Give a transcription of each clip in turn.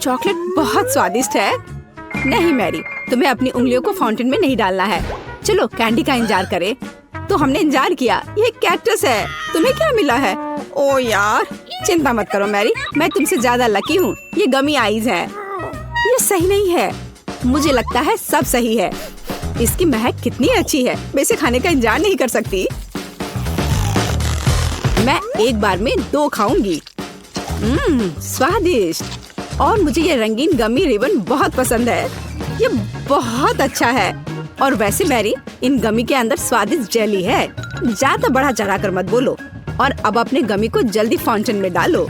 Chocolate बहुत स्वादिष्ट है। नहीं मैरी, तुम्हें अपनी उंगलियों को फाउंटेन में नहीं डालना है। चलो कैंडी का इंतजार करें। तो हमने इंतजार किया। ये कैक्टस है। तुम्हें क्या मिला है? ओ यार, चिंता मत करो मैरी, मैं तुमसे ज्यादा लकी हूँ। ये गमी आइज है। ये सही नहीं है। मुझे लगता है सब सही है। इसकी महक कितनी अच्छी है। मैं इसे खाने का इंतजार नहीं कर सकती। मैं एक बार में 2 खाऊंगी। स्वादिष्ट। और मुझे ये रंगीन गमी रिबन बहुत पसंद है। ये बहुत अच्छा है। और वैसे मैरी, इन गमी के अंदर स्वादिष्ट जेली है। ज्यादा बढ़ा चढ़ा कर मत बोलो। और अब अपने गमी को जल्दी फाउंटेन में डालो।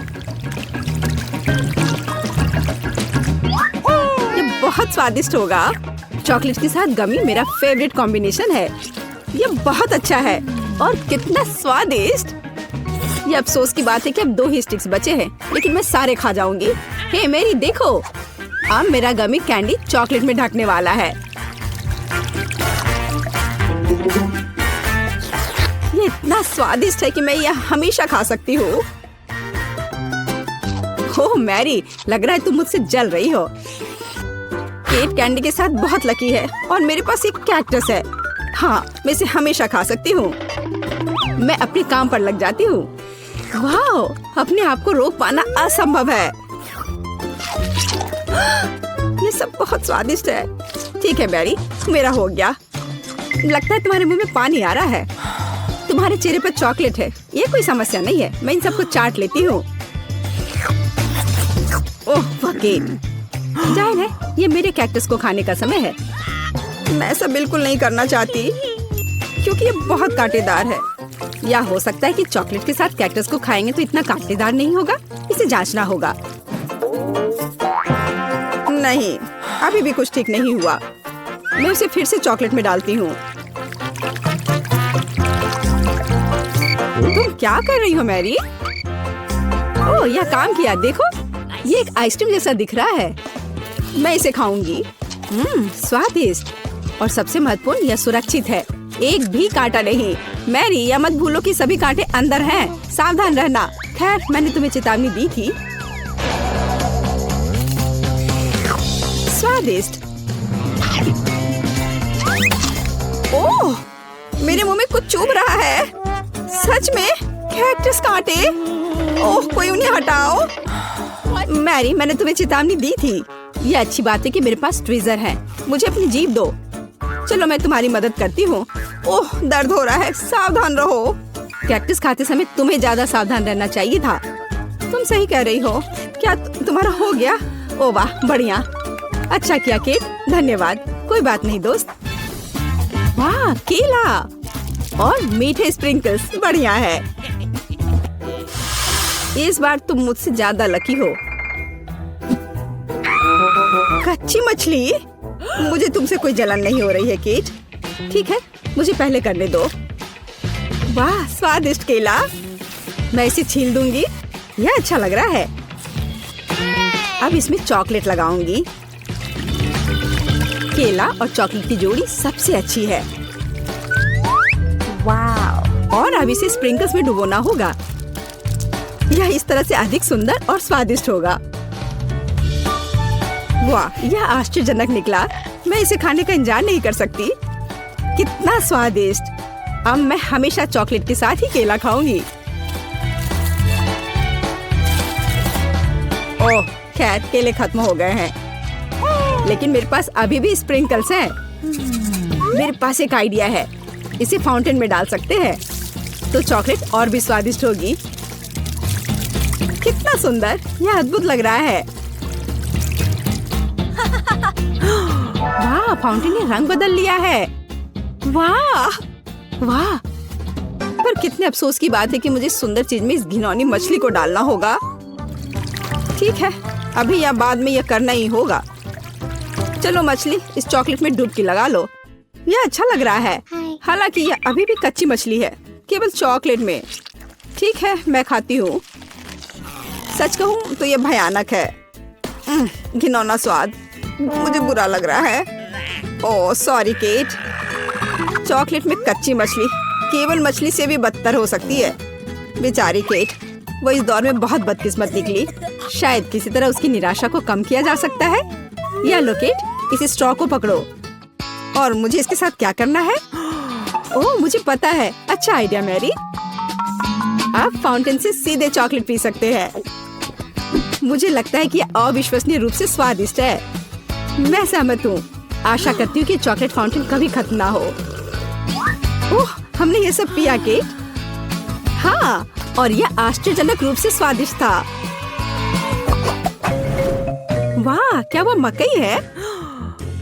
ये बहुत स्वादिष्ट होगा। चॉकलेट के साथ गमी मेरा फेवरेट कॉम्बिनेशन है। ये बहुत अच्छा है। और कितना स्वादिष्ट। ये अफसोस की बात है कि अब 2 ही स्टिक्स बचे हैं, लेकिन मैं सारे खा जाऊंगी। हे मेरी देखो, अब मेरा गमी कैंडी चॉकलेट में ढकने वाला है। ये इतना स्वादिष्ट है कि मैं यह हमेशा खा सकती हूँ। ओह मैरी, लग रहा है तुम मुझसे जल रही हो। केट कैंडी के साथ बहुत लकी है और मेरे पास एक कैक्टस है। हाँ, मैं इसे हमेशा खा सकती हूँ। मैं अपने काम पर लग जाती हूँ। वाह, अपने आप को रोक पाना असंभव है। ये सब बहुत स्वादिष्ट है। ठीक है मैरी, मेरा हो गया। लगता है तुम्हारे मुंह में पानी आ रहा है। तुम्हारे चेहरे पर चॉकलेट है, ये कोई समस्या नहीं है। मैं इन सबको चाट लेती हूँ। ओह वकील, जाहिर है ये मेरे कैक्टस को खाने का समय है। मैं ऐसा बिल्कुल नहीं करना चाहती क्योंकि ये बहुत कांटेदार है। या हो सकता है कि चॉकलेट के साथ कैक्टस को खाएंगे तो इतना कांटेदार नहीं होगा। इसे जांचना होगा। नहीं, अभी भी कुछ ठीक नहीं हुआ। मैं उसे फिर से चॉकलेट में डालती हूँ। तुम क्या कर रही हो मैरी? ओह, यह काम किया। देखो, ये एक आइसक्रीम जैसा दिख रहा है। मैं इसे खाऊंगी। स्वादिष्ट। और सबसे महत्वपूर्ण, यह सुरक्षित है। एक भी कांटा नहीं। मैरी, यह मत भूलो कि सभी कांटे अंदर हैं। सावधान रहना। खैर, मैंने तुम्हें चेतावनी दी थी। स्वादिष्ट। ओह, मेरे मुंह में कुछ चुभ रहा है। सच में कैक्टस कांटे। ओह, कोई उन्हें हटाओ। मैरी, मैंने तुम्हें चेतावनी दी थी। ये अच्छी बात है कि मेरे पास ट्विज़र है। मुझे अपनी जीभ दो। चलो, मैं तुम्हारी मदद करती हूँ। ओह, दर्द हो रहा है। सावधान रहो। कैक्टस खाते समय तुम्हें ज्यादा सावधान रहना चाहिए था। तुम सही कह रही हो। क्या तुम्हारा हो गया? ओह वाह, बढ़िया। अच्छा किया केट, धन्यवाद। कोई बात नहीं दोस्त। वाह, केला और मीठे स्प्रिंकल्स, बढ़िया है। इस बार तुम मुझसे ज्यादा लकी हो। कच्ची मछली? मुझे तुमसे कोई जलन नहीं हो रही है केट। ठीक है, मुझे पहले करने दो। वाह, स्वादिष्ट केला। मैं इसे छील दूंगी। यह अच्छा लग रहा है। अब इसमें चॉकलेट लगाऊंगी। केला और चॉकलेट की जोड़ी सबसे अच्छी है। वाह। और अब इसे स्प्रिंकल्स में डुबोना होगा। यह इस तरह से अधिक सुंदर और स्वादिष्ट होगा। वाह, यह आश्चर्यजनक निकला। मैं इसे खाने का इंतजार नहीं कर सकती। कितना स्वादिष्ट। अब मैं हमेशा चॉकलेट के साथ ही केला खाऊंगी। ओह, खैर केले खत्म हो गए हैं, लेकिन मेरे पास अभी भी स्प्रिंकल्स हैं। मेरे पास एक आइडिया है। इसे फाउंटेन में डाल सकते हैं तो चॉकलेट और भी स्वादिष्ट होगी। कितना सुंदर, यह अद्भुत लग रहा है। वाह, फाउंटेन ने रंग बदल लिया है। वाह वाह। पर कितने अफसोस की बात है कि मुझे सुंदर चीज में इस घिनौनी मछली को डालना होगा। ठीक है, अभी या बाद में यह करना ही होगा। चलो मछली, इस चॉकलेट में डुबकी लगा लो। यह अच्छा लग रहा है। हालांकि यह अभी भी कच्ची मछली है, केवल चॉकलेट में। ठीक है, मैं खाती हूँ। सच कहूँ तो यह भयानक है। घिनौना स्वाद, मुझे बुरा लग रहा है। Oh sorry cat. चॉकलेट में कच्ची मछली केवल मछली से भी बदतर हो सकती है। बेचारी केट, वो इस दौर में बहुत बदकिस्मत निकली। शायद किसी तरह उसकी निराशा को कम किया जा सकता है। या लो केट, इस स्ट्रॉ को पकड़ो। और मुझे इसके साथ क्या करना है? ओह, मुझे पता है। अच्छा आइडिया मैरी। आप फाउंटेन से सीधे चॉकलेट पी सकते हैं। मुझे लगता है कि यह अविश्वसनीय रूप से स्वादिष्ट है। मैं सहमत हूँ। आशा करती हूँ कि चॉकलेट फाउंटेन कभी खत्म ना हो। ओह, हमने ये सब पिया केट। हाँ, और यह आश्चर्यजनक रूप से स्वादिष्ट था। वाह, क्या वो मकई है?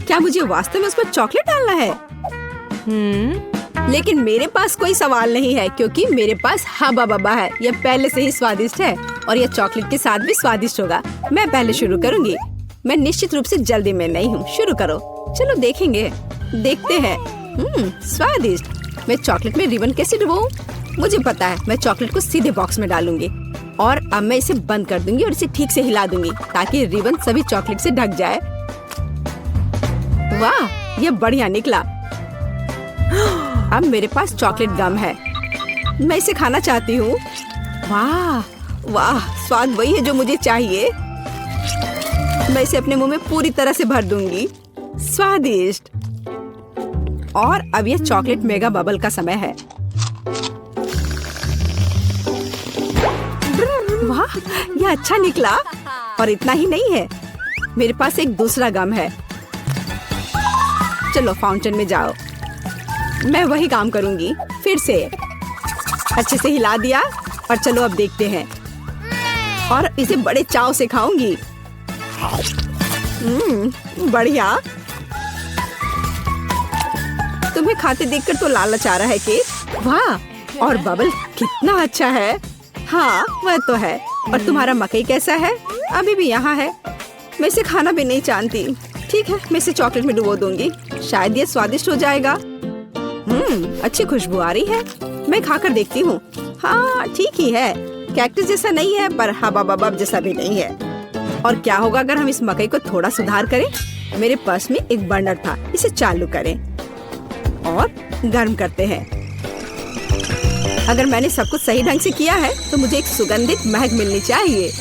क्या मुझे वास्तव में उस पर चॉकलेट डालना है? लेकिन मेरे पास कोई सवाल नहीं है क्योंकि मेरे पास हब्बा बब्बा है। यह पहले से ही स्वादिष्ट है और यह चॉकलेट के साथ भी स्वादिष्ट होगा। मैं पहले शुरू करूंगी। मैं निश्चित रूप से जल्दी में नहीं हूँ। शुरू करो। चलो देखेंगे। देखते हैं। स्वादिष्ट। मैं चॉकलेट में रिबन कैसे डुबाऊं? मुझे पता है। मैं चॉकलेट को सीधे बॉक्स में डालूंगी और अब मैं इसे बंद कर दूंगी और इसे ठीक से हिला दूंगी ताकि रिबन सभी चॉकलेट से ढक जाए। वाह, यह बढ़िया निकला। अब मेरे पास चॉकलेट गम है। मैं इसे खाना चाहती हूँ। वाह वाह, स्वाद वही है जो मुझे चाहिए। मैं इसे अपने मुंह में पूरी तरह से भर दूंगी। स्वादिष्ट। और अब यह चॉकलेट मेगा बबल का समय है। वाह, यह अच्छा निकला। और इतना ही नहीं है, मेरे पास एक दूसरा गम है। चलो फाउंटेन में जाओ। मैं वही काम करूंगी फिर से। अच्छे से हिला दिया और चलो अब देखते हैं। और इसे बड़े चाव से खाऊंगी। बढ़िया। तुम्हें खाते देखकर तो लालच आ रहा है कि वाह, और बबल कितना अच्छा है। हाँ, वह तो है। और तुम्हारा मकई कैसा है? अभी भी यहाँ है। मैं इसे खाना भी नहीं जानती। ठीक है, मैं इसे चॉकलेट में डुबो दूंगी। शायद ये स्वादिष्ट हो जाएगा। अच्छी खुशबू आ रही है। मैं खाकर देखती हूँ। हाँ, ठीक ही है। कैक्टस जैसा नहीं है पर हब्बा बब्बा जैसा भी नहीं है। और क्या होगा अगर हम इस मकई को थोड़ा सुधार करें? मेरे पर्स में एक बर्नर था। इसे चालू करें और गर्म करते हैं। अगर मैंने सब कुछ सही ढंग से किया है तो मुझे एक सुगंधित महक मिलनी चाहिए।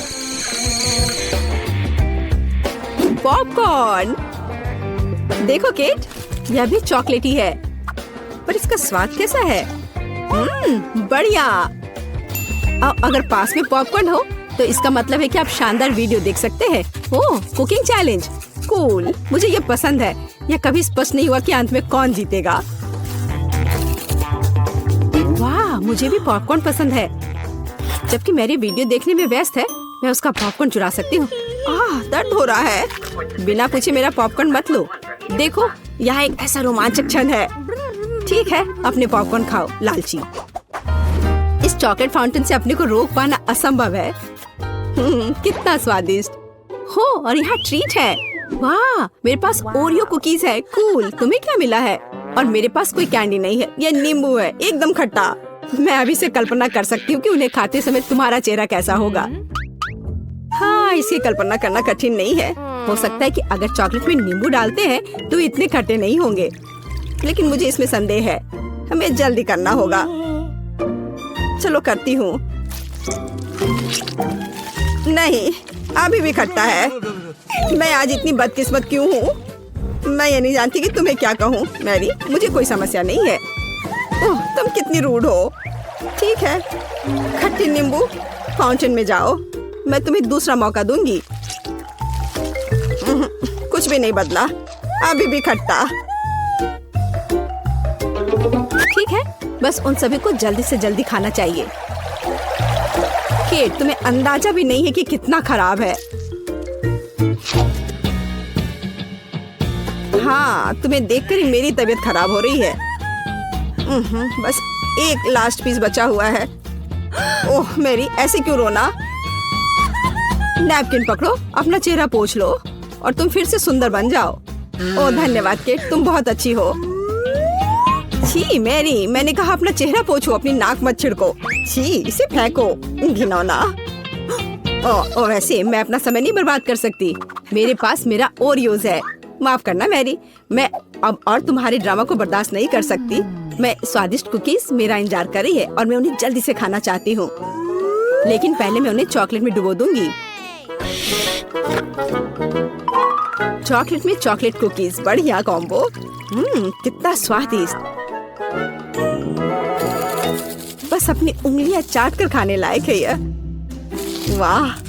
पॉपकॉर्न। देखो केट, यह भी चॉकलेटी है पर इसका स्वाद कैसा है? बढ़िया। अगर पास में पॉपकॉर्न हो तो इसका मतलब है कि आप शानदार वीडियो देख सकते हैं। ओह, कुकिंग चैलेंज। कूल, मुझे ये पसंद है। यह कभी स्पष्ट नहीं हुआ कि अंत में कौन जीतेगा। वाह, मुझे भी पॉपकॉर्न पसंद है। जबकि मेरी वीडियो देखने में व्यस्त है, मैं उसका पॉपकॉर्न चुरा सकती हूँ। दर्द हो रहा है। बिना पूछे मेरा पॉपकॉर्न मत लो। देखो, यहाँ एक ऐसा रोमांचक क्षण है। ठीक है, अपने पॉपकॉर्न खाओ, लालची। इस चॉकलेट फाउंटेन से अपने को रोक पाना असंभव है। कितना स्वादिष्ट हो। और यहाँ ट्रीट है। वाह, मेरे पास ओरियो कुकीज है। कूल। तुम्हें क्या मिला है? और मेरे पास कोई कैंडी नहीं है। यह नींबू है, एकदम खट्टा। मैं अभी से कल्पना कर सकती हूँ कि उन्हें खाते समय तुम्हारा चेहरा कैसा होगा। हाँ, इसकी कल्पना करना कठिन नहीं है। हो सकता है कि अगर चॉकलेट में नींबू डालते हैं तो इतने खट्टे नहीं होंगे, लेकिन मुझे इसमें संदेह है। हमें जल्दी करना होगा। चलो करती हूँ। नहीं, अभी भी खट्टा है। मैं आज इतनी बदकिस्मत क्यों हूँ? मैं ये नहीं जानती कि तुम्हें क्या कहूँ। मैरी, मुझे कोई समस्या नहीं है। ओह, तुम कितनी रूड हो। ठीक है, खट्टी नींबू, फाउंटेन में जाओ। मैं तुम्हें दूसरा मौका दूंगी। कुछ भी नहीं बदला, अभी भी खट्टा। ठीक है, बस उन सभी को जल्दी से जल्दी खाना चाहिए। केट, तुम्हें अंदाजा भी नहीं है कि कितना खराब है। हाँ, तुम्हें देखकर ही मेरी तबीयत खराब हो रही है। बस एक लास्ट पीस बचा हुआ है। ओह मेरी, ऐसे क्यों रोना? नैपकिन पकड़ो, अपना चेहरा पोंछ लो और तुम फिर से सुंदर बन जाओ। ओह धन्यवाद केट, तुम बहुत अच्छी हो। छी मैरी, मैंने कहा अपना चेहरा पोंछो, अपनी नाक मत छिड़को। छी, इसे फेंको, घिनौना। ओ वैसे मैं अपना समय नहीं बर्बाद कर सकती। मेरे पास मेरा ओरियोज है। माफ करना मैरी, मैं अब और तुम्हारे ड्रामा को बर्दाश्त नहीं कर सकती। मैं स्वादिष्ट कुकीज मेरा इंतजार कर रही है और मैं उन्हें जल्दी से खाना चाहती हूँ, लेकिन पहले मैं उन्हें चॉकलेट में डुबो दूंगी। चॉकलेट में चॉकलेट कुकीज, बढ़िया कॉम्बो। कितना स्वादिष्ट। बस अपनी उंगलियां चाट कर खाने लायक है यह। वाह।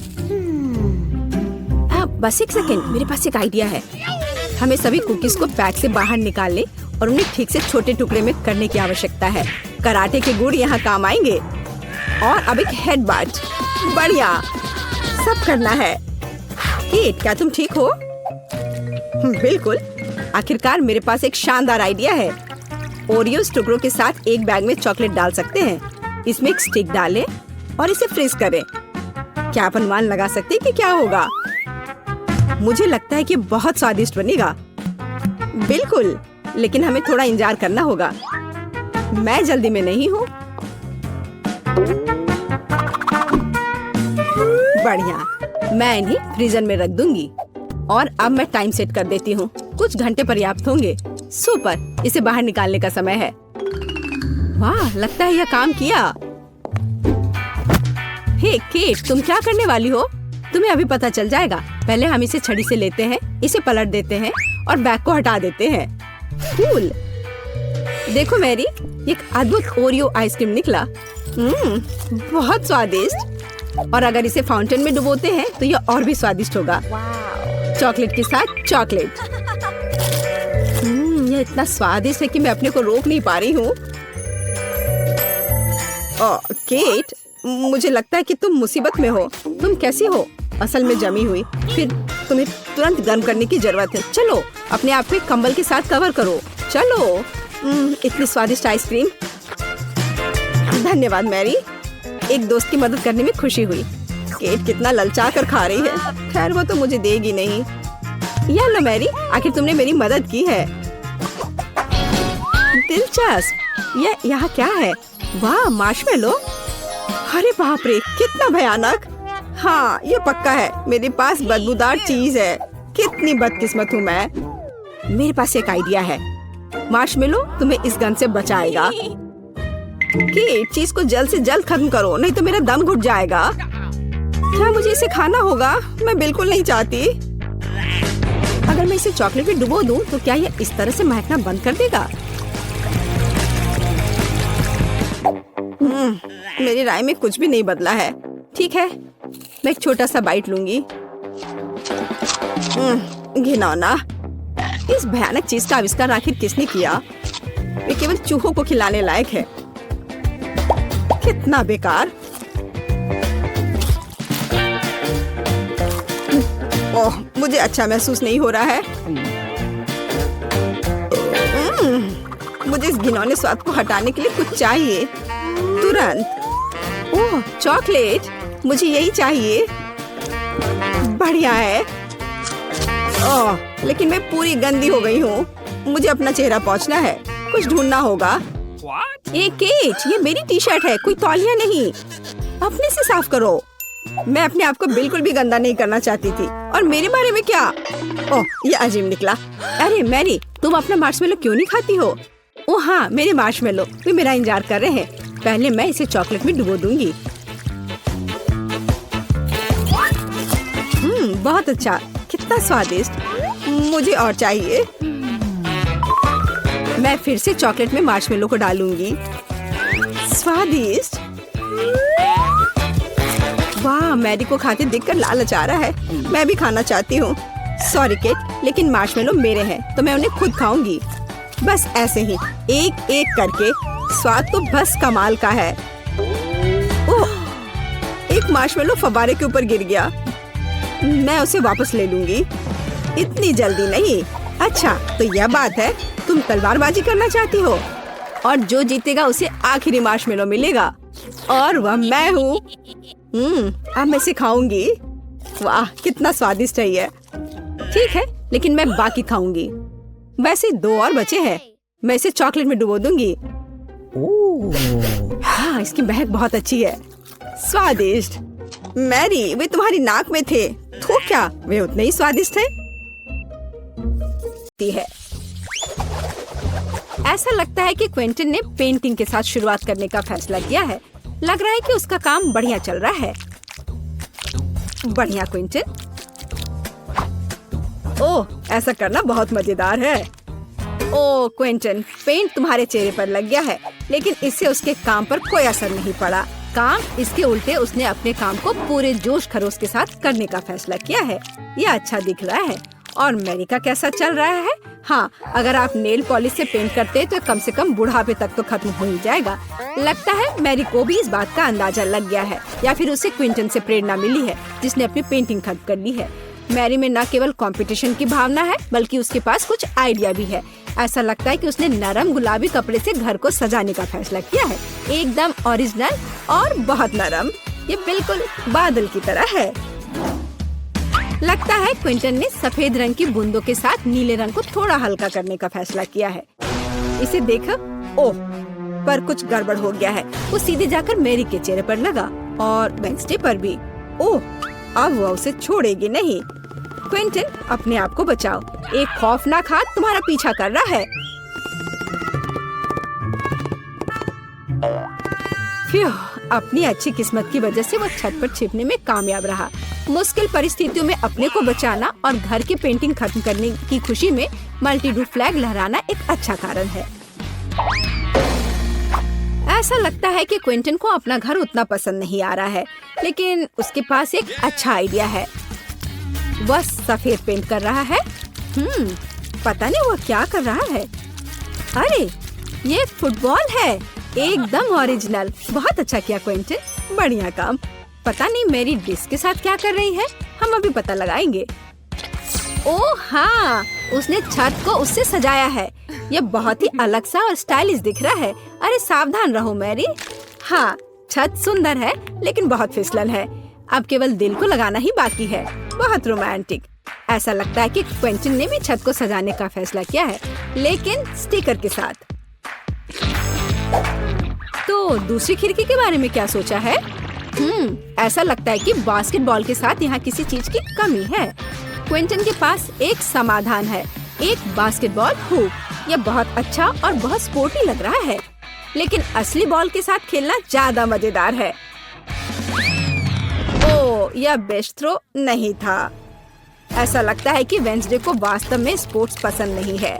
बस एक सेकेंड, मेरे पास एक आइडिया है। हमें सभी कुकीज को पैक से बाहर निकालने और उन्हें ठीक से छोटे टुकड़े में करने की आवश्यकता है। कराटे के गुण यहाँ काम आएंगे। और अब एक हेडबट, बढ़िया। सब करना है। केट, क्या तुम ठीक हो? बिल्कुल। आखिरकार मेरे पास एक शानदार आइडिया है। ओरियोस टुकड़ों के साथ एक बैग में चॉकलेट डाल सकते हैं। इसमें एक स्टिक डालें और इसे फ्रीज करें। क्या आप अनुमान लगा सकते हैं कि क्या होगा? मुझे लगता है कि बहुत स्वादिष्ट बनेगा। बिल्कुल, लेकिन हमें थोड़ा इंतजार करना होगा। मैं जल्दी में नहीं हूँ। बढ़िया, मैं इन्हें फ्रीजर में रख दूंगी। और अब मैं टाइम सेट कर देती हूँ। कुछ घंटे पर्याप्त होंगे। सुपर, इसे बाहर निकालने का समय है। वाह, लगता है यह काम किया। हे केट, तुम क्या करने वाली हो? तुम्हें अभी पता चल जाएगा। पहले हम इसे छड़ी से लेते हैं, इसे पलट देते हैं और बैग को हटा देते हैं। कूल। देखो मैरी, एक अद्भुत ओरियो आइसक्रीम निकला। बहुत स्वादिष्ट। और अगर इसे फाउंटेन में डुबोते हैं तो यह और भी स्वादिष्ट होगा। चॉकलेट के साथ चॉकलेट। यह इतना स्वादिष्ट है कि मैं अपने को रोक नहीं पा रही हूँ। केट, मुझे लगता है कि तुम मुसीबत में हो। तुम कैसी हो? असल में जमी हुई। फिर तुम्हें तुरंत गर्म करने की जरूरत है। चलो, अपने आप को कंबल के साथ कवर करो। चलो। इतनी स्वादिष्ट आइसक्रीम। धन्यवाद मैरी। एक दोस्त की मदद करने में खुशी हुई। केट कितना ललचा कर खा रही है। खैर, वो तो मुझे देगी नहीं। या लो मैरी, आखिर तुमने मेरी मदद की है। दिलचस्प। यह यहाँ क्या है? वाह, मार्शमेलो। अरे बाप रे, कितना भयानक। हाँ, ये पक्का है। मेरे पास बदबूदार चीज है। कितनी बदकिस्मत हूँ मैं। मेरे पास एक आइडिया है। मार्शमेलो तुम्हें इस गन से बचाएगा। कि चीज को जल्द से जल्द खत्म करो, नहीं तो मेरा दम घुट जाएगा। क्या मुझे इसे खाना होगा? मैं बिल्कुल नहीं चाहती। अगर मैं इसे चॉकलेट में डुबो दूं, तो क्या यह इस तरह से महकना बंद कर देगा? मेरी राय में कुछ भी नहीं बदला है। ठीक है, मैं एक छोटा सा बाइट लूंगी। घिनौना। इस भयानक चीज का आविष्कार आखिर किसने किया? ये केवल चूहों को खिलाने लायक है। कितना बेकार। ओह, मुझे अच्छा महसूस नहीं हो रहा है। मुझे इस घिनौने स्वाद को हटाने के लिए कुछ चाहिए तुरंत। ओह, चॉकलेट, मुझे यही चाहिए। बढ़िया है। ओह, लेकिन मैं पूरी गंदी हो गई हूँ। मुझे अपना चेहरा पोंछना है। कुछ ढूंढना होगा। केट, ये मेरी टी शर्ट है, कोई तौलिया नहीं। अपने से साफ करो। मैं अपने आप को बिल्कुल भी गंदा नहीं करना चाहती थी। और मेरे बारे में क्या? ओह, ये अजीब निकला। अरे मैरी, तुम अपना मार्शमेलो क्यों नहीं खाती हो? ओह हाँ, मेरे मार्शमेलो वे मेरा इंतजार कर रहे हैं। पहले मैं इसे चॉकलेट में डुबो दूंगी। बहुत अच्छा, कितना स्वादिष्ट। मुझे और चाहिए। मैं फिर से चॉकलेट में मार्शमेलो को डालूंगी। स्वादिष्ट। वाह, मैरी को खाते देखकर लालच आ रहा है। मैं भी खाना चाहती हूँ। सॉरी केट, लेकिन मार्शमेलो मेरे हैं, तो मैं उन्हें खुद खाऊंगी। बस ऐसे ही, एक एक करके। स्वाद तो बस कमाल का है। ओह, एक मार्शमेलो फव्वारे के ऊपर गिर गया। मैं उसे वापस ले लूंगी। इतनी जल्दी नहीं। अच्छा, तो यह बात है, तुम तलवारबाजी करना चाहती हो और जो जीतेगा उसे आखिरी मार्शमेलो मिलेगा और वह मैं हूँ। अब मैं इसे खाऊंगी। वाह, कितना स्वादिष्ट है ये। ठीक है, लेकिन मैं बाकी खाऊंगी। वैसे 2 और बचे हैं। मैं इसे चॉकलेट में डुबो दूंगी। हाँ, इसकी महक बहुत अच्छी है। स्वादिष्ट। मैरी, वे तुम्हारी नाक में थे। तो क्या वे उतने ही स्वादिष्ट है? ऐसा लगता है कि क्विंटन ने पेंटिंग के साथ शुरुआत करने का फैसला किया है। लग रहा है कि उसका काम बढ़िया चल रहा है। बढ़िया क्विंटन। ओह, ऐसा करना बहुत मजेदार है। ओह क्विंटन, पेंट तुम्हारे चेहरे पर लग गया है, लेकिन इससे उसके काम पर कोई असर नहीं पड़ा। काम इसके उल्टे उसने अपने काम को पूरे जोश खरोश के साथ करने का फैसला किया है। यह अच्छा दिख रहा है। और मैरी का कैसा चल रहा है? हाँ, अगर आप नेल पॉलिश से पेंट करते तो कम से कम बुढ़ापे तक तो खत्म हो ही जाएगा। लगता है मैरी को भी इस बात का अंदाजा लग गया है, या फिर उसे क्विंटन से प्रेरणा मिली है, जिसने अपनी पेंटिंग खत्म कर ली है। मैरी में न केवल कंपटीशन की भावना है, बल्कि उसके पास कुछ आइडिया भी है। ऐसा लगता है कि उसने नरम गुलाबी कपड़े से घर को सजाने का फैसला किया है। एकदम ओरिजिनल और बहुत नरम। ये बिल्कुल बादल की तरह है। लगता है क्विंटन ने सफेद रंग की बूंदों के साथ नीले रंग को थोड़ा हल्का करने का फैसला किया है। इसे देखो। ओह, पर कुछ गड़बड़ हो गया है। वो सीधे जाकर मैरी के चेहरे पर लगा और वेंसडे पर भी। ओह, अब वो उसे छोड़ेगी नहीं। क्विंटन, अपने आप को बचाओ। एक खौफनाक हाथ तुम्हारा पीछा कर रहा है। अपनी अच्छी किस्मत की वजह से वो छत पर छिपने में कामयाब रहा। मुश्किल परिस्थितियों में अपने को बचाना और घर की पेंटिंग खत्म करने की खुशी में मल्टी-डू फ्लैग लहराना एक अच्छा कारण है। ऐसा लगता है कि क्विंटन को अपना घर उतना पसंद नहीं आ रहा है, लेकिन उसके पास एक अच्छा आइडिया है। वह सफेद पेंट कर रहा है। पता नहीं वह क्या कर रहा है। अरे, ये फुटबॉल है। एकदम ओरिजिनल। बहुत अच्छा किया क्विंटन, बढ़िया काम। पता नहीं मेरी डिस्क के साथ क्या कर रही है। हम अभी पता लगाएंगे। ओह हाँ, उसने छत को उससे सजाया है। यह बहुत ही अलग सा और स्टाइलिश दिख रहा है। अरे सावधान रहो मैरी। हाँ, छत सुंदर है, लेकिन बहुत फिसलन है। अब केवल दिल को लगाना ही बाकी है। बहुत रोमांटिक। ऐसा लगता है कि क्विंटन ने भी छत को सजाने का फैसला किया है, लेकिन स्टिकर के साथ। तो दूसरी खिड़की के बारे में क्या सोचा है? ऐसा लगता है कि बास्केटबॉल के साथ यहाँ किसी चीज की कमी है। क्विंटन के पास एक समाधान है, एक बास्केटबॉल हुप। यह बहुत अच्छा और बहुत स्पोर्टी लग रहा है, लेकिन असली बॉल के साथ खेलना ज्यादा मजेदार है। ओह, यह बेस्ट थ्रो नहीं था। ऐसा लगता है कि वेंसडे को वास्तव में स्पोर्ट्स पसंद नहीं है।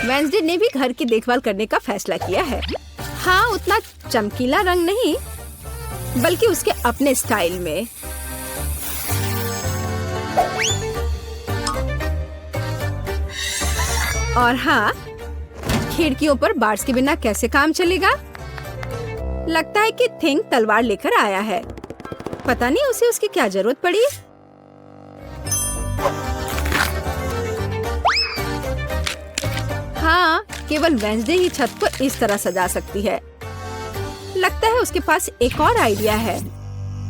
वेंसडे ने भी घर की देखभाल करने का फैसला किया है। हाँ, उतना चमकीला रंग नहीं, बल्कि उसके अपने स्टाइल में। और हाँ, खिड़कियों पर बार्स के बिना कैसे काम चलेगा? लगता है कि थिंग तलवार लेकर आया है। पता नहीं उसे उसकी क्या जरूरत पड़ी। हाँ, केवल वेंसडे ही छत को इस तरह सजा सकती है। लगता है उसके पास एक और आइडिया है।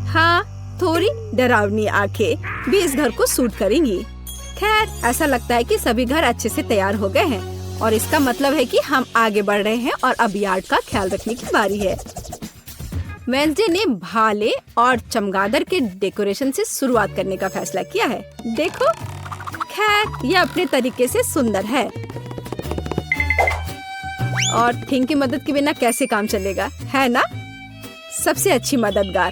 हाँ, थोड़ी डरावनी आंखें भी इस घर को सूट करेंगी। खैर, ऐसा लगता है कि सभी घर अच्छे से तैयार हो गए हैं और इसका मतलब है कि हम आगे बढ़ रहे हैं और अब यार्ड का ख्याल रखने की बारी है। वेंसडे ने भाले और चमगादड़ के डेकोरेशन से शुरुआत करने का फैसला किया है। देखो, खैर यह अपने तरीके से सुंदर है। और थिंग की मदद के बिना कैसे काम चलेगा, है ना? सबसे अच्छी मददगार।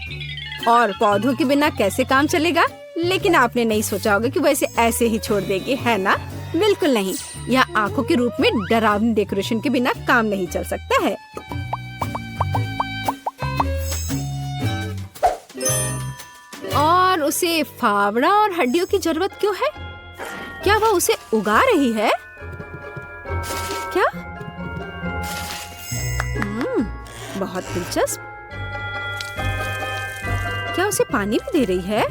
और पौधों के बिना कैसे काम चलेगा? लेकिन आपने नहीं सोचा होगा कि वैसे ऐसे ही छोड़ देगी, है ना? बिल्कुल नहीं। यह आंखों के रूप में डरावनी डेकोरेशन के बिना काम नहीं चल सकता है। और उसे फावड़ा और हड्डियों की जरूरत क्यों है? क्या वह उसे उगा रही है? क्या? बहुत दिलचस्प। क्या उसे पानी भी दे रही है?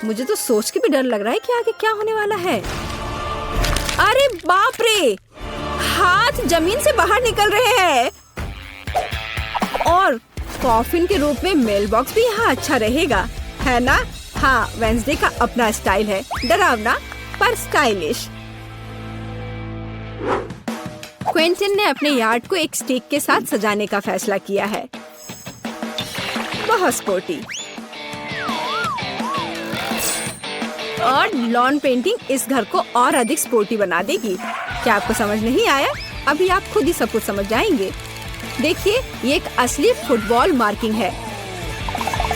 मुझे तो सोच के भी डर लग रहा है कि आगे क्या होने वाला है। अरे बाप रे! हाथ जमीन से बाहर निकल रहे हैं। और कॉफिन के रूप में मेल बॉक्स भी यहाँ अच्छा रहेगा, है ना? हाँ, वेंसडे का अपना स्टाइल है, डरावना पर स्टाइलिश। क्विंटन ने अपने यार्ड को एक स्टिक के साथ सजाने का फैसला किया है। बहुत स्पोर्टी। और लॉन पेंटिंग इस घर को और अधिक स्पोर्टी बना देगी। क्या आपको समझ नहीं आया? अभी आप खुद ही सब कुछ समझ जाएंगे। देखिए, ये एक असली फुटबॉल मार्किंग है।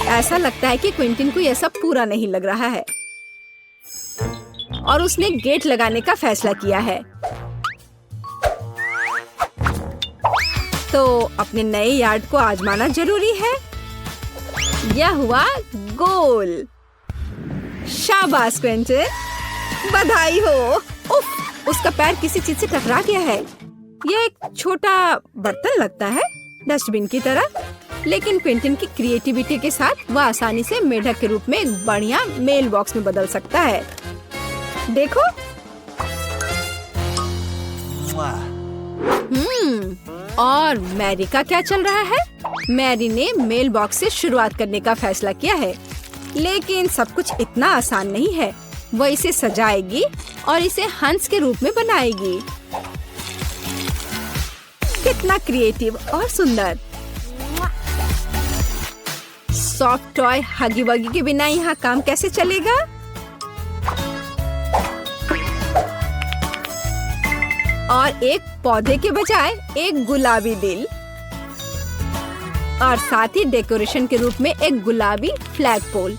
ऐसा लगता है कि क्विंटन को यह सब पूरा नहीं लग रहा है और उसने गेट लगाने का फैसला किया है। तो अपने नए यार्ड को आजमाना जरूरी है। यह हुआ गोल। शाबाश क्विंटन, बधाई हो। उफ, उसका पैर किसी चीज से टकरा गया है। यह एक छोटा बर्तन लगता है, डस्टबिन की तरह, लेकिन क्विंटन की क्रिएटिविटी के साथ वह आसानी से मेढक के रूप में एक बढ़िया मेल बॉक्स में बदल सकता है। देखो। और मैरी का क्या चल रहा है? मैरी ने मेल बॉक्स से शुरुआत करने का फैसला किया है, लेकिन सब कुछ इतना आसान नहीं है। वह इसे सजाएगी और इसे हंस के रूप में बनाएगी। कितना क्रिएटिव और सुंदर। सॉफ्ट टॉय हगी वगी के बिना यहाँ काम कैसे चलेगा? और एक पौधे के बजाय एक गुलाबी दिल, और साथ ही डेकोरेशन के रूप में एक गुलाबी फ्लैग पोल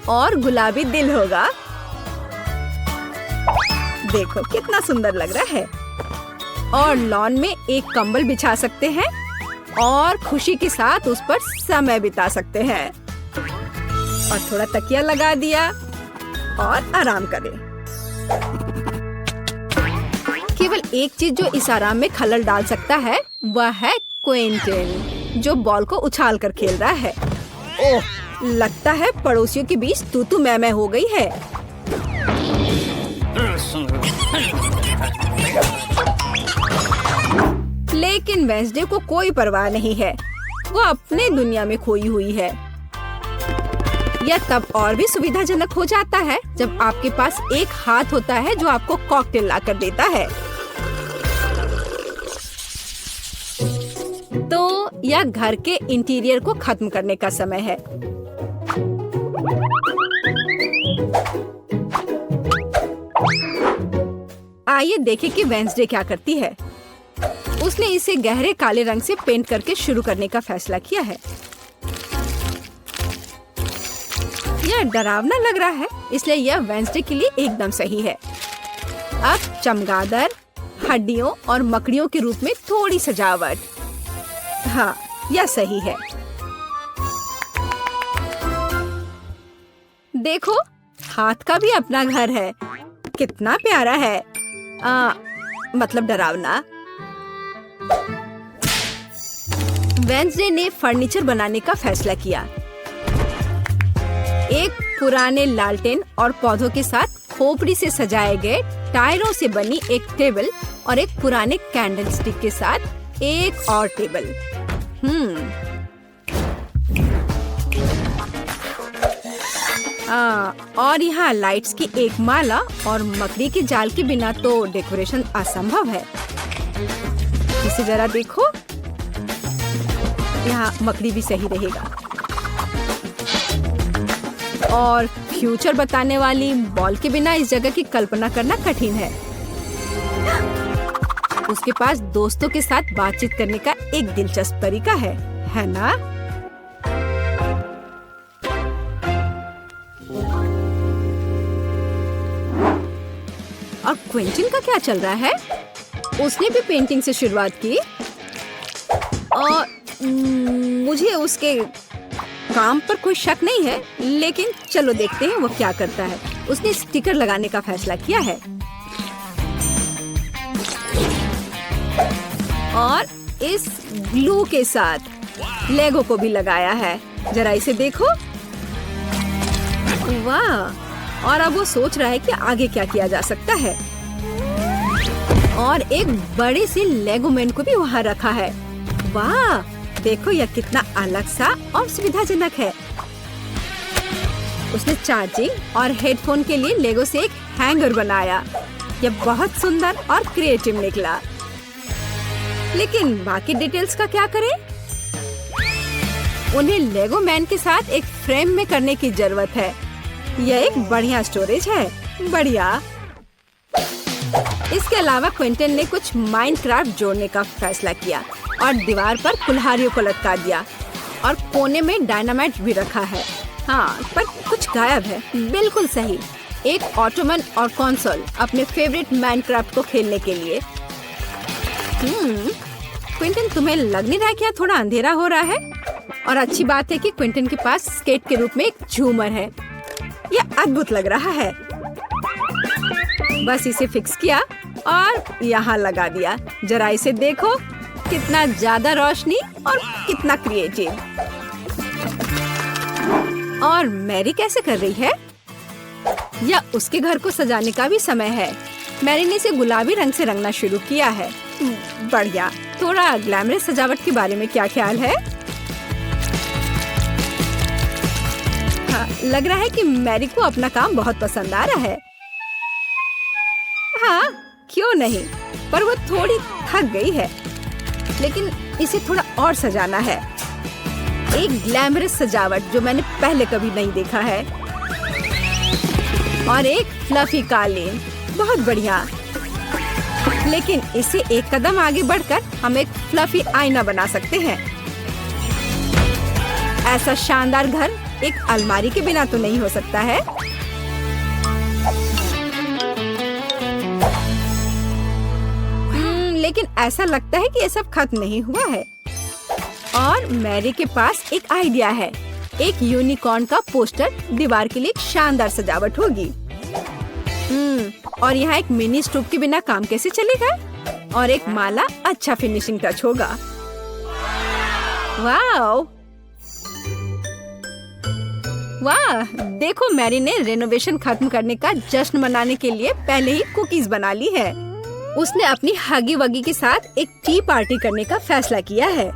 और गुलाबी दिल होगा। देखो कितना सुंदर लग रहा है। और लॉन में एक कंबल बिछा सकते हैं और खुशी के साथ उस पर समय बिता सकते हैं। और थोड़ा तकिया लगा दिया और आराम करें। केवल एक चीज जो इस आराम में खलल डाल सकता है वह है क्विंटन, जो बॉल को उछाल कर खेल रहा है। ओह, लगता है पड़ोसियों के बीच तू मैं हो गई है। लेकिन वेंसडे को कोई परवाह नहीं है। वो अपने दुनिया में खोई हुई है। यह तब और भी सुविधाजनक हो जाता है जब आपके पास एक हाथ होता है जो आपको कॉकटेल लाकर देता है। तो यह घर के इंटीरियर को खत्म करने का समय है। आइए देखें कि वेंसडे क्या करती है। उसने इसे गहरे काले रंग से पेंट करके शुरू करने का फैसला किया है। यह डरावना लग रहा है, इसलिए यह वेंसडे के लिए एकदम सही है। अब चमगादड़, हड्डियों और मकड़ियों के रूप में थोड़ी सजावट। हाँ, यह सही है। देखो, हाथ का भी अपना घर है। कितना प्यारा है। मतलब डरावना। वेंसडे ने फर्नीचर बनाने का फैसला किया। एक पुराने लालटेन और पौधों के साथ खोपड़ी से सजाए गए टायरों से बनी एक टेबल और एक पुराने कैंडल स्टिक के साथ एक और टेबल। और यहाँ लाइट्स की एक माला और मकड़ी के जाल के बिना तो डेकोरेशन असंभव है। इसे जरा देखो, यहाँ मकड़ी भी सही रहेगा। और फ्यूचर बताने वाली बॉल के बिना इस जगह की कल्पना करना कठिन है। उसके पास दोस्तों के साथ बातचीत करने का एक दिलचस्प तरीका है ना? और क्विंटन का क्या चल रहा है? उसने भी पेंटिंग से शुरुआत की और मुझे उसके काम पर कोई शक नहीं है, लेकिन चलो देखते हैं वो क्या करता है। उसने स्टिकर लगाने का फैसला किया है और इस ग्लू के साथ लेगो को भी लगाया है। जरा इसे देखो। वाह! और अब वो सोच रहा है कि आगे क्या किया जा सकता है। और एक बड़े से लेगो मैन को भी वहाँ रखा है। वाह! देखो यह कितना अलग सा और सुविधाजनक है। उसने चार्जिंग और हेडफोन के लिए लेगो से एक हैंगर बनाया। यह बहुत सुंदर और क्रिएटिव निकला। लेकिन बाकी डिटेल्स का क्या करें? उन्हें लेगो मैन के साथ एक फ्रेम में करने की जरूरत है। यह एक बढ़िया स्टोरेज है। बढ़िया। इसके अलावा क्विंटन ने कुछ माइनक्राफ्ट जोड़ने का फैसला किया और दीवार पर कुल्हाड़ियों को लटका दिया और कोने में डायनामाइट भी रखा है। हाँ, पर कुछ गायब है। बिल्कुल सही, एक ऑटोमन और कंसोल अपने फेवरेट माइनक्राफ्ट को खेलने के लिए। क्विंटन, तुम्हें लग नहीं रहा क्या थोड़ा अंधेरा हो रहा है? और अच्छी बात है कि क्विंटन के पास स्केट के रूप में एक झूमर है। यह अद्भुत लग रहा है। बस इसे फिक्स किया और यहाँ लगा दिया। जरा इसे देखो, कितना ज्यादा रोशनी और कितना क्रिएटिव। और मैरी कैसे कर रही है? या उसके घर को सजाने का भी समय है। मैरी ने इसे गुलाबी रंग से रंगना शुरू किया है। बढ़िया। थोड़ा ग्लैमरस सजावट के बारे में क्या ख्याल है? हाँ, लग रहा है कि मैरी को अपना काम बहुत पसंद आ रहा है। हाँ, क्यों नहीं, पर वो थोड़ी थक गई है। लेकिन इसे थोड़ा और सजाना है। एक ग्लैमरस सजावट जो मैंने पहले कभी नहीं देखा है। और एक फ्लफी कालीन, बहुत बढ़िया। लेकिन इसे एक कदम आगे बढ़कर हम एक फ्लफी आईना बना सकते हैं। ऐसा शानदार घर एक अलमारी के बिना तो नहीं हो सकता है। लेकिन ऐसा लगता है कि ये सब खत्म नहीं हुआ है। और मैरी के पास एक आइडिया है। एक यूनिकॉर्न का पोस्टर दीवार के लिए एक शानदार सजावट होगी। और यहाँ एक मिनी स्टोव के बिना काम कैसे चलेगा? और एक माला अच्छा फिनिशिंग टच होगा। वाह वाह, देखो मैरी ने रेनोवेशन खत्म करने का जश्न मनाने के लिए पहले ही कुकीज बना ली है। उसने अपनी हगी वगी के साथ एक टी पार्टी करने का फैसला किया है।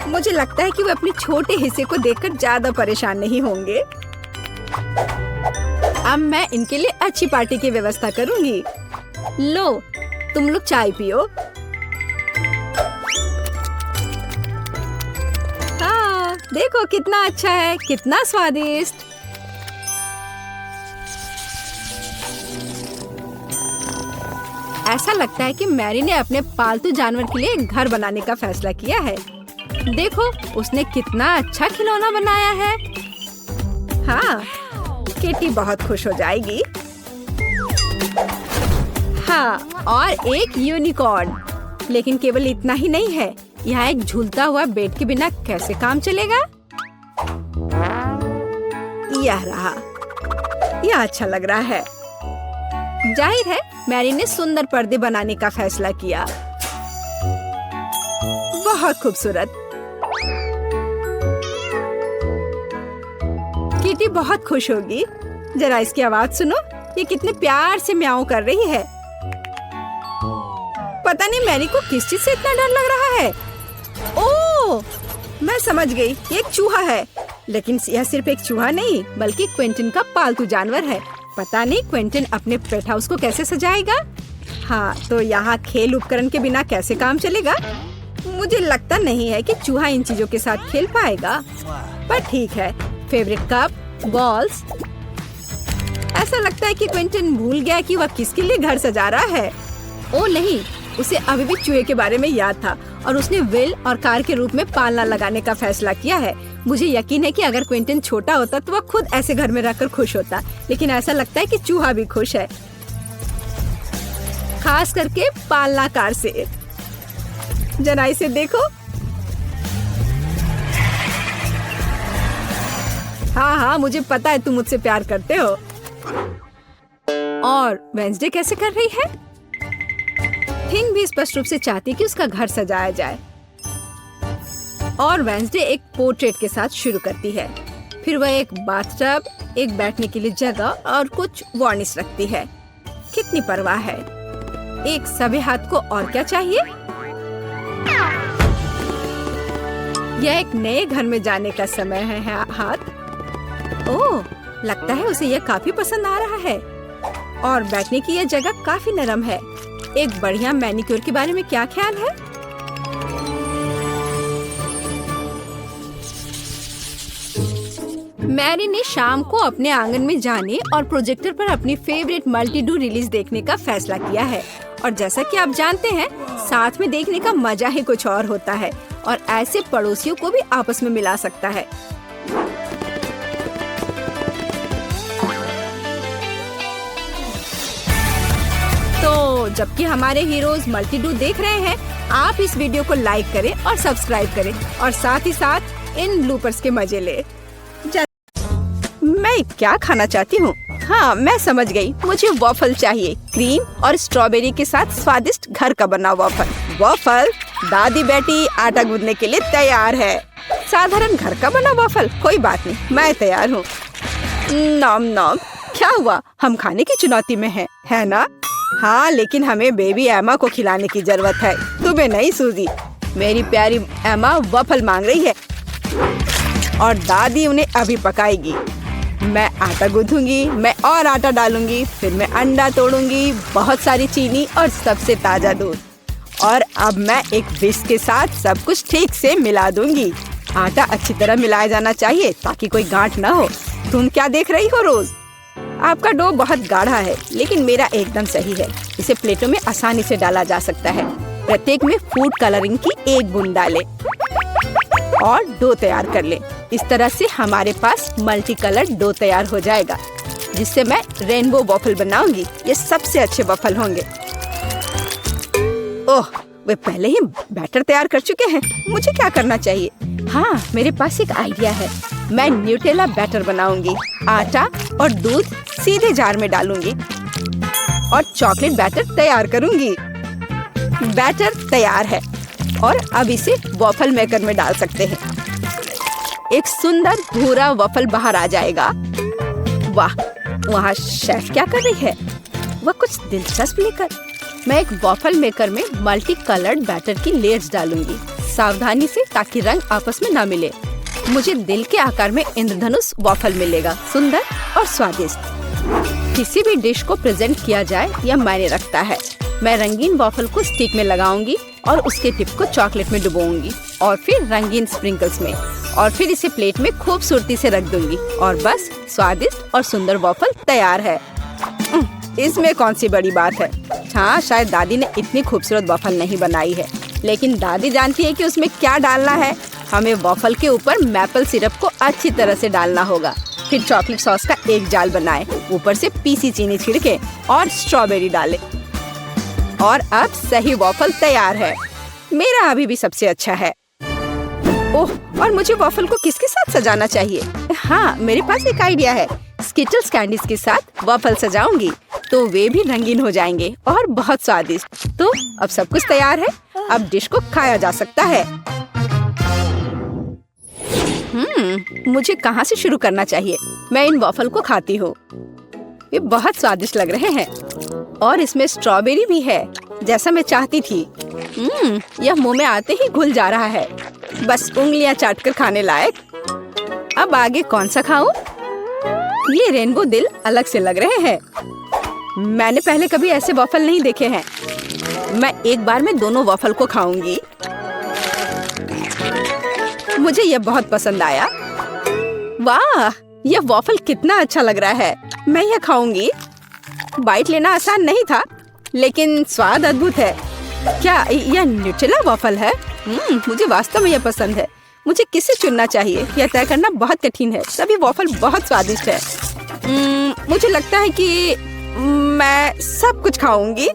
मुझे लगता है कि वो अपने छोटे हिस्से को देखकर ज्यादा परेशान नहीं होंगे। अब मैं इनके लिए अच्छी पार्टी की व्यवस्था करूंगी। लो, तुम लोग चाय पियो। हाँ, देखो कितना अच्छा है, कितना स्वादिष्ट। ऐसा लगता है कि मैरी ने अपने पालतू जानवर के लिए घर बनाने का फैसला किया है। देखो, उसने कितना अच्छा खिलौना बनाया है। हाँ, किटी बहुत खुश हो जाएगी। हाँ, और एक यूनिकॉर्न। लेकिन केवल इतना ही नहीं है, यहाँ एक झूलता हुआ बेड के बिना कैसे काम चलेगा? यह रहा, यह अच्छा लग रहा है। जाहिर है मैरी ने सुंदर पर्दे बनाने का फैसला किया। बहुत खूबसूरत। किटी बहुत खुश होगी। जरा इसकी आवाज सुनो, ये कितने प्यार से म्याऊं कर रही है। पता नहीं मैरी को किस चीज से इतना डर लग रहा है। ओह, मैं समझ गई, ये एक चूहा है। लेकिन यह सिर्फ एक चूहा नहीं, बल्कि क्विंटन का पालतू जानवर है। पता नहीं क्विंटन अपने पेट हाउस को कैसे सजाएगा। हाँ, तो यहाँ खेल उपकरण के बिना कैसे काम चलेगा? मुझे लगता नहीं है कि चूहा इन चीजों के साथ खेल पाएगा। पर ठीक है, फेवरेट कप, बॉल्स। ऐसा लगता है कि क्विंटन भूल गया कि वह किसके लिए घर सजा रहा है। ओ नहीं, उसे अभी भी चूहे के बारे में याद था और उसने व्हील और कार के रूप में पालना लगाने का फैसला किया है। मुझे यकीन है कि अगर क्विंटन छोटा होता तो वह खुद ऐसे घर में रहकर खुश होता। लेकिन ऐसा लगता है कि चूहा भी खुश है, खास करके पालना कार से। जरा इसे देखो। हाँ हाँ, मुझे पता है तुम मुझसे प्यार करते हो। और वेंसडे कैसे कर रही है? थिंग भी स्पष्ट रूप से चाहती है कि उसका घर सजाया जाए। और वेंसडे एक पोर्ट्रेट के साथ शुरू करती है। फिर वह एक बाथटब, एक बैठने के लिए जगह और कुछ वार्निश रखती है। कितनी परवाह है। एक सभ्य हाथ को और क्या चाहिए? यह एक नए घर में जाने का समय है। हाथ, ओह, लगता है उसे यह काफी पसंद आ रहा है। और बैठने की यह जगह काफी नरम है। एक बढ़िया मैनिक्योर के बारे में क्या ख्याल है? मैरी ने शाम को अपने आंगन में जाने और प्रोजेक्टर पर अपनी फेवरेट मल्टी-डू रिलीज देखने का फैसला किया है। और जैसा कि आप जानते हैं, साथ में देखने का मजा ही कुछ और होता है और ऐसे पड़ोसियों को भी आपस में मिला सकता है। तो जबकि हमारे हीरोज मल्टी डू देख रहे हैं, आप इस वीडियो को लाइक करें और सब्सक्राइब करें और साथ ही साथ इन ब्लूपर्स के मजे ले। मैं क्या खाना चाहती हूँ? हाँ, मैं समझ गई। मुझे वॉफल चाहिए, क्रीम और स्ट्रॉबेरी के साथ स्वादिष्ट घर का बना वॉफल। वॉफल दादी बेटी आटा गूंदने के लिए तैयार है। साधारण घर का बना वॉफल, कोई बात नहीं, मैं तैयार हूँ। नॉम नॉम, क्या हुआ? हम खाने की चुनौती में हैं, है ना? हाँ, लेकिन हमें बेबी एमा को खिलाने की जरूरत है, तुम्हें नहीं सूजी। मेरी प्यारी एमा वॉफल मांग रही है और दादी उन्हें अभी पकाएगी। मैं आटा गूंथूंगी, मैं और आटा डालूंगी, फिर मैं अंडा तोड़ूंगी, बहुत सारी चीनी और सबसे ताजा दूध। और अब मैं एक विस्क के साथ सब कुछ ठीक से मिला दूंगी। आटा अच्छी तरह मिलाया जाना चाहिए ताकि कोई गांठ न हो। तुम क्या देख रही हो रोज? आपका डो बहुत गाढ़ा है, लेकिन मेरा एकदम सही है। इसे प्लेटों में आसानी से डाला जा सकता है। प्रत्येक में फूड कलरिंग की एक बूंद डालें और डो तैयार कर लें। इस तरह से हमारे पास मल्टी कलर डो तैयार हो जाएगा, जिससे मैं रेनबो वॉफल बनाऊंगी। ये सबसे अच्छे वॉफल होंगे। ओह, वे पहले ही बैटर तैयार कर चुके हैं। मुझे क्या करना चाहिए? हाँ, मेरे पास एक आइडिया है। मैं न्यूटेला बैटर बनाऊंगी। आटा और दूध सीधे जार में डालूंगी और चॉकलेट बैटर तैयार करूंगी। बैटर तैयार है और अब इसे वॉफल मेकर में डाल सकते हैं। एक सुंदर भूरा वॉफल बाहर आ जाएगा। वाह, वहाँ शेफ क्या कर रही है? वह कुछ दिलचस्प लेकर। मैं एक वॉफल मेकर में मल्टी कलर्ड बैटर की लेयर्स डालूंगी, सावधानी से, ताकि रंग आपस में न मिले। मुझे दिल के आकार में इंद्रधनुष वॉफल मिलेगा, सुंदर और स्वादिष्ट। किसी भी डिश को प्रेजेंट किया जाए यह मायने रखता है। मैं रंगीन वॉफल को स्टिक में लगाऊंगी और उसके टिप को चॉकलेट में डुबोऊंगी और फिर रंगीन स्प्रिंकल्स में, और फिर इसे प्लेट में खूबसूरती से रख दूंगी और बस स्वादिष्ट और सुंदर वॉफल तैयार है। इसमें कौन सी बड़ी बात है? हाँ, शायद दादी ने इतनी खूबसूरत वॉफल नहीं बनाई है, लेकिन दादी जानती है कि उसमें क्या डालना है। हमें वॉफल के ऊपर मैपल सिरप को अच्छी तरह से डालना होगा, फिर चॉकलेट सॉस का एक जाल बनाएं, ऊपर से पीसी चीनी छिड़के और स्ट्रॉबेरी डालें। और अब सही वॉफल तैयार है। मेरा अभी भी सबसे अच्छा है। ओह, और मुझे वॉफल को किसके साथ सजाना चाहिए? हाँ, मेरे पास एक आइडिया है। स्किटल्स कैंडीज के साथ वॉफल सजाऊंगी तो वे भी रंगीन हो जाएंगे और बहुत स्वादिष्ट। तो अब सब कुछ तैयार है, अब डिश को खाया जा सकता है। मुझे कहाँ से शुरू करना चाहिए? मैं इन वॉफल को खाती हूँ। ये बहुत स्वादिष्ट लग रहे हैं और इसमें स्ट्रॉबेरी भी है, जैसा मैं चाहती थी। यह मुंह में आते ही घुल जा रहा है, बस उंगलियां चाटकर खाने लायक। अब आगे कौन सा खाऊं? ये रेनबो दिल अलग से लग रहे हैं। मैंने पहले कभी ऐसे वॉफल नहीं देखे हैं। मैं एक बार में दोनों वॉफल को खाऊंगी। मुझे यह बहुत पसंद आया। वाह, यह वॉफल कितना अच्छा लग रहा है। मैं यह खाऊंगी। बाइट लेना आसान नहीं था, लेकिन स्वाद अद्भुत है। क्या यह न्यूटेला वॉफल है? मुझे वास्तव में यह पसंद है। मुझे किसे चुनना चाहिए, यह तय करना बहुत कठिन है। सभी वॉफल बहुत स्वादिष्ट है। मुझे लगता है कि मैं सब कुछ खाऊंगी।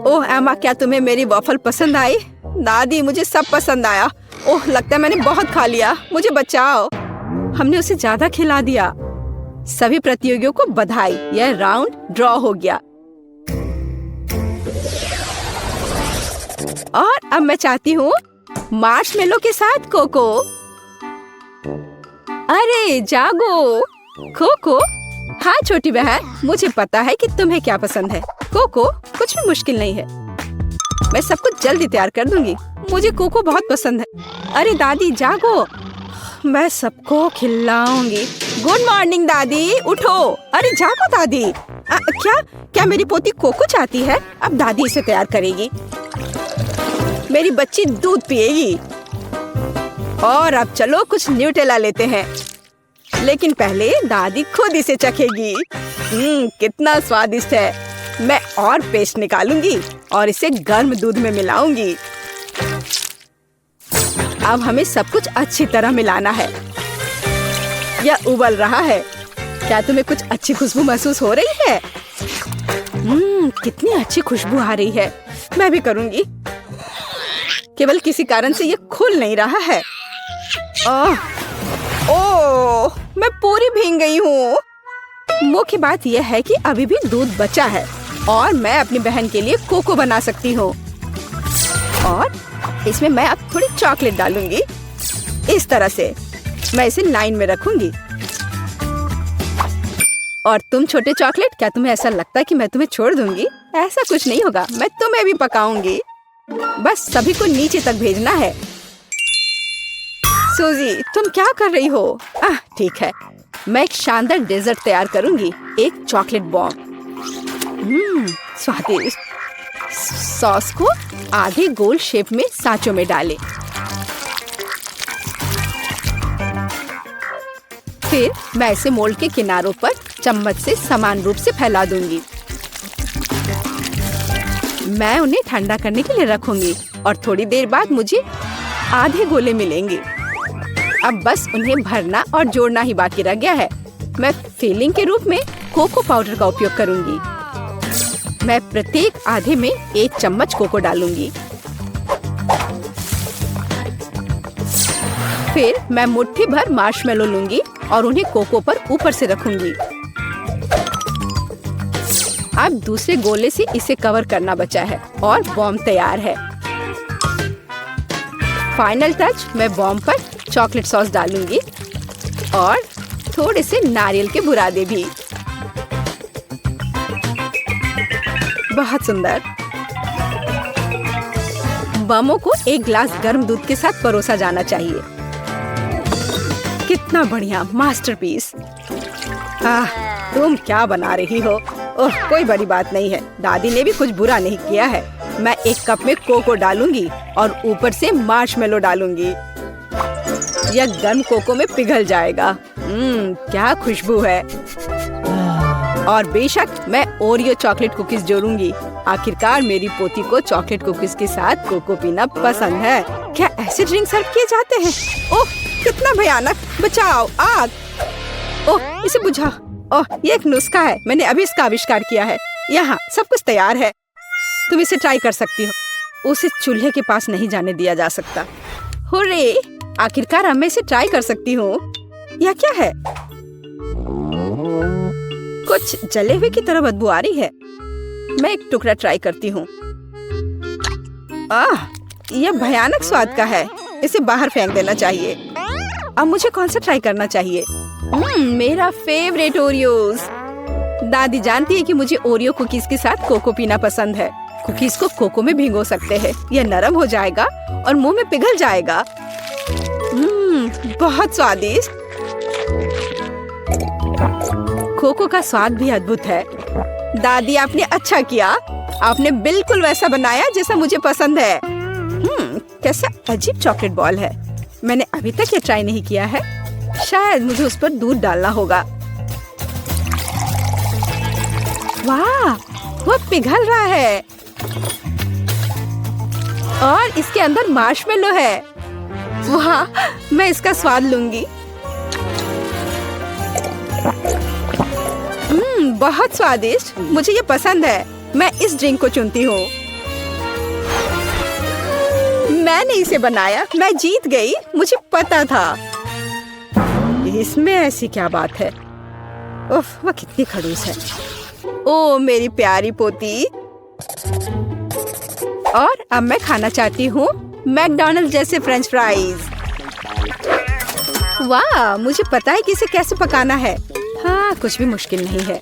ओह एमा, क्या तुम्हें मेरी वॉफल पसंद आई? दादी, मुझे सब पसंद आया। ओह, लगता है मैंने बहुत खा लिया। मुझे बचाओ। हमने उसे ज्यादा खिला दिया। सभी प्रतियोगियों को बधाई, यह राउंड ड्रॉ हो गया। और अब मैं चाहती हूँ मार्शमेलो के साथ कोको। अरे जागो कोको। हाँ छोटी बहन, मुझे पता है कि तुम्हें क्या पसंद है। कोको कुछ भी मुश्किल नहीं है। मैं सब कुछ जल्दी तैयार कर दूंगी। मुझे कोको बहुत पसंद है। अरे दादी जागो, मैं सबको खिलाऊंगी। गुड मॉर्निंग दादी, उठो। अरे जागो दादी। क्या मेरी पोती कोको चाहती है? अब दादी इसे तैयार करेगी। मेरी बच्ची दूध पिएगी। और अब चलो कुछ न्यूटेला लेते हैं, लेकिन पहले दादी खुद इसे चखेगी। कितना स्वादिष्ट है। मैं और पेस्ट निकालूंगी और इसे गर्म दूध में मिलाऊंगी। अब हमें सब कुछ अच्छी तरह मिलाना है। यह उबल रहा है। क्या तुम्हें कुछ अच्छी खुशबू महसूस हो रही है? कितनी अच्छी खुशबू आ रही है। मैं भी करूंगी। केवल किसी कारण से ये खुल नहीं रहा है। ओह, मैं पूरी भीग गई हूँ। मुख्य बात यह है कि अभी भी दूध बचा है और मैं अपनी बहन के लिए कोको बना सकती हूँ। और इसमें मैं अब थोड़ी चॉकलेट डालूंगी। इस तरह से मैं इसे लाइन में रखूंगी। और तुम छोटे चॉकलेट, क्या तुम्हें ऐसा लगता है कि मैं तुम्हें छोड़ दूंगी? ऐसा कुछ नहीं होगा। मैं तुम्हें भी पकाऊंगी। बस सभी को नीचे तक भेजना है। सूजी, तुम क्या कर रही हो? ठीक है, मैं एक शानदार डेजर्ट तैयार करूंगी। एक चॉकलेट बॉम्ब। स्वादिष्ट। सॉस को आधे गोल शेप में सांचों में डालें। फिर मैं इसे मोल्ड के किनारों पर चम्मच से समान रूप से फैला दूंगी। मैं उन्हें ठंडा करने के लिए रखूंगी और थोड़ी देर बाद मुझे आधे गोले मिलेंगे। अब बस उन्हें भरना और जोड़ना ही बाकी रह गया है। मैं फिलिंग के रूप में कोको पाउडर का उपयोग करूंगी। मैं प्रत्येक आधे में 1 चम्मच कोको डालूंगी। फिर मैं मुट्ठी भर मार्शमेलो लूंगी और उन्हें कोको पर ऊपर से रखूंगी। अब दूसरे गोले से इसे कवर करना बचा है और बॉम्ब तैयार है। फाइनल टच, मैं बॉम्ब पर चॉकलेट सॉस डालूंगी और थोड़े से नारियल के बुरादे भी। बहुत सुंदर। बमों को एक गिलास गर्म दूध के साथ परोसा जाना चाहिए। कितना बढ़िया मास्टरपीस। तुम क्या बना रही हो? ओह, कोई बड़ी बात नहीं है। दादी ने भी कुछ बुरा नहीं किया है। मैं 1 कप में कोको डालूंगी और ऊपर से मार्शमेलो डालूंगी। यह गर्म कोको में पिघल जाएगा। क्या खुशबू है। और बेशक मैं ओरियो चॉकलेट कुकीज जोड़ूंगी। आखिरकार मेरी पोती को चॉकलेट कुकीज के साथ कोको पीना पसंद है। क्या ऐसे ड्रिंक सर्व किए जाते हैं? ओह, कितना भयानक। बचाओ, आग। ओह, इसे बुझाओ। ओह, ये एक नुस्खा है। मैंने अभी इसका आविष्कार किया है। यहाँ सब कुछ तैयार है। तुम इसे ट्राई कर सकती हो। उसे चूल्हे के पास नहीं जाने दिया जा सकता। हुर्रे, आखिरकार मैं इसे ट्राई कर सकती हूँ। यह क्या है? कुछ जले हुए की तरह बदबू आ रही है। मैं एक टुकड़ा ट्राई करती हूँ। यह भयानक स्वाद का है। इसे बाहर फेंक देना चाहिए। अब मुझे कौन सा ट्राई करना चाहिए? मेरा फेवरेट ओरियोज। दादी जानती है कि मुझे ओरियो कुकीज के साथ कोको पीना पसंद है। कुकीज को कोको में भिगो सकते हैं। यह नरम हो जाएगा और मुंह में पिघल जाएगा। बहुत स्वादिष्ट। कोको का स्वाद भी अद्भुत है। दादी, आपने अच्छा किया। आपने बिल्कुल वैसा बनाया जैसा मुझे पसंद है। कैसा अजीब चॉकलेट बॉल है। मैंने अभी तक ये ट्राई नहीं किया है। शायद मुझे उस पर दूध डालना होगा। वाह, वह पिघल रहा है और इसके अंदर मार्शमेलो है। वाह, मैं इसका स्वाद लूंगी। बहुत स्वादिष्ट। मुझे ये पसंद है। मैं इस ड्रिंक को चुनती हूँ। मैंने इसे बनाया। मैं जीत गई। मुझे पता था। इसमें ऐसी क्या बात है? उफ, वह कितनी खड़ूस है। ओ मेरी प्यारी पोती। और अब मैं खाना चाहती हूँ मैकडॉनल्ड्स जैसे फ्रेंच फ्राइज। वाह, मुझे पता है कि इसे कैसे पकाना है। हाँ, कुछ भी मुश्किल नहीं है।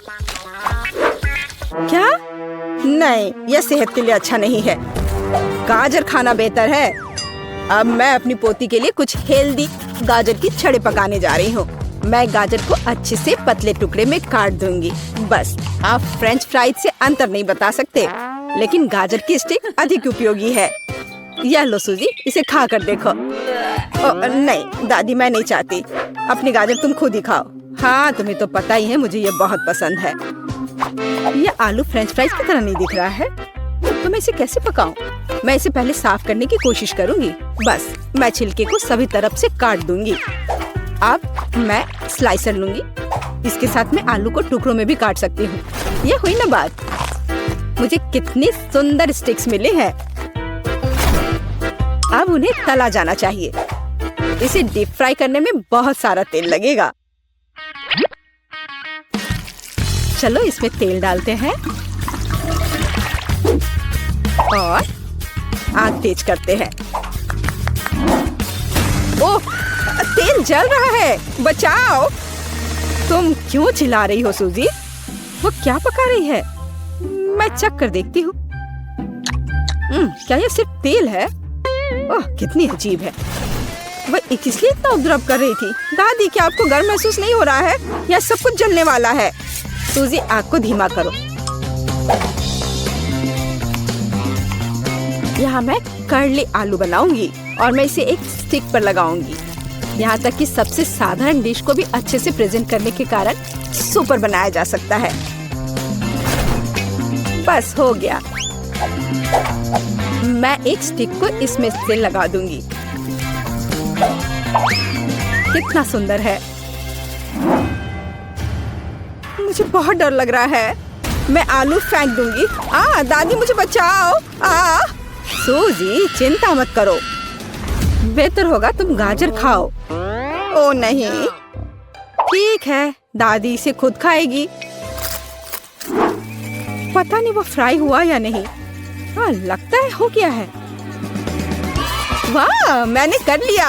क्या? नहीं, यह सेहत के लिए अच्छा नहीं है। गाजर खाना बेहतर है। अब मैं अपनी पोती के लिए कुछ हेल्दी गाजर की छड़े पकाने जा रही हूँ। मैं गाजर को अच्छे से पतले टुकड़े में काट दूंगी। बस, आप फ्रेंच फ्राइज से अंतर नहीं बता सकते, लेकिन गाजर की स्टिक अधिक उपयोगी है। यह लो सूजी, इसे खा कर देखो। नहीं दादी, मैं नहीं चाहती। अपनी गाजर तुम खुद ही खाओ। हाँ, तुम्हें तो पता ही है मुझे ये बहुत पसंद है। ये आलू फ्रेंच फ्राइज की तरह नहीं दिख रहा है। तो मैं इसे कैसे पकाऊं? मैं इसे पहले साफ करने की कोशिश करूंगी। बस मैं छिलके को सभी तरफ से काट दूंगी। अब मैं स्लाइसर लूंगी। इसके साथ मैं आलू को टुकड़ों में भी काट सकती हूँ। ये हुई ना बात। मुझे कितने सुंदर स्टिक्स मिले हैं। अब उन्हें तला जाना चाहिए। इसे डीप फ्राई करने में बहुत सारा तेल लगेगा। चलो इसमें तेल डालते हैं और आग तेज करते हैं। ओह, तेल जल रहा है, बचाओ। तुम क्यों चिल्ला रही हो सूजी? वो क्या पका रही है? मैं चख कर देखती हूँ। क्या ये सिर्फ तेल है? ओह, कितनी अजीब है। वह इसलिए इतना उपद्रव कर रही थी। दादी, क्या आपको गर्म महसूस नहीं हो रहा है? यह सब कुछ जलने वाला है। सूजी, आग को धीमा करो। यहाँ मैं कर्ली आलू बनाऊंगी और मैं इसे एक स्टिक पर लगाऊंगी। यहाँ तक कि सबसे साधारण डिश को भी अच्छे से प्रेजेंट करने के कारण सुपर बनाया जा सकता है। बस हो गया। मैं एक स्टिक को इसमें से लगा दूंगी। कितना सुंदर है। मुझे बहुत डर लग रहा है। मैं आलू फेंक दूंगी। दादी, मुझे बचाओ। सूजी, चिंता मत करो। बेहतर होगा तुम गाजर खाओ। ओ नहीं, ठीक है, दादी इसे खुद खाएगी। पता नहीं वो फ्राई हुआ या नहीं। लगता है हो गया है। वाह, मैंने कर लिया।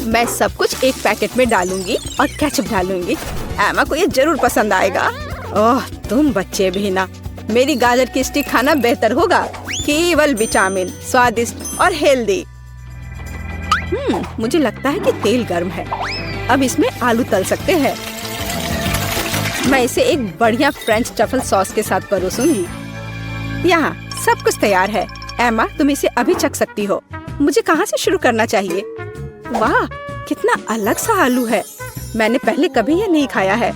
मैं सब कुछ एक पैकेट में डालूंगी और केचप डालूंगी। एमा को ये जरूर पसंद आएगा। ओह, तुम बच्चे भी ना। मेरी गाजर की स्टिक खाना बेहतर होगा। केवल विटामिन, स्वादिष्ट और हेल्दी। मुझे लगता है कि तेल गर्म है। अब इसमें आलू तल सकते हैं। मैं इसे एक बढ़िया फ्रेंच ट्रफल सॉस के साथ परोसूंगी। यहाँ सब कुछ तैयार है। एमा, तुम इसे अभी चख सकती हो। मुझे कहाँ से शुरू करना चाहिए? वाह, कितना अलग सा आलू है। मैंने पहले कभी ये नहीं खाया है।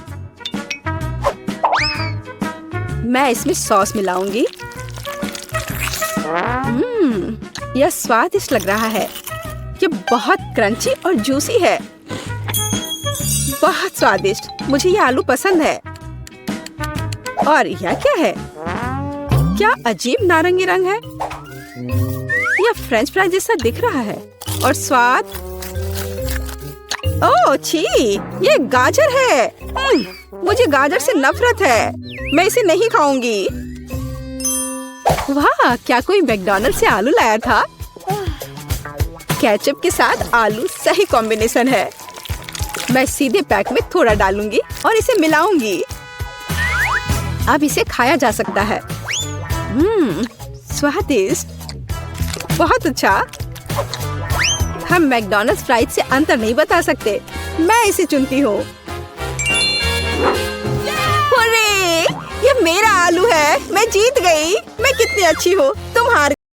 मैं इसमें सॉस मिलाऊंगी। यह स्वादिष्ट लग रहा है। ये बहुत क्रंची और जूसी है। बहुत स्वादिष्ट। मुझे ये आलू पसंद है। और यह क्या है? क्या अजीब नारंगी रंग है। यह फ्रेंच फ्राई जैसा दिख रहा है। और स्वाद, ओह छी, ये गाजर है। मुझे गाजर से नफरत है। मैं इसे नहीं खाऊंगी। वाह, क्या कोई मैकडॉनल्ड से आलू लाया था? केचप के साथ आलू सही कॉम्बिनेशन है। मैं सीधे पैक में थोड़ा डालूंगी और इसे मिलाऊंगी। अब इसे खाया जा सकता है। स्वादिष्ट, बहुत अच्छा। हम मैकडॉनल्ड्स फ्राइज से अंतर नहीं बता सकते। मैं इसे चुनती हूँ। ये मेरा आलू है। मैं जीत गई। मैं कितनी अच्छी हूँ। तुम हार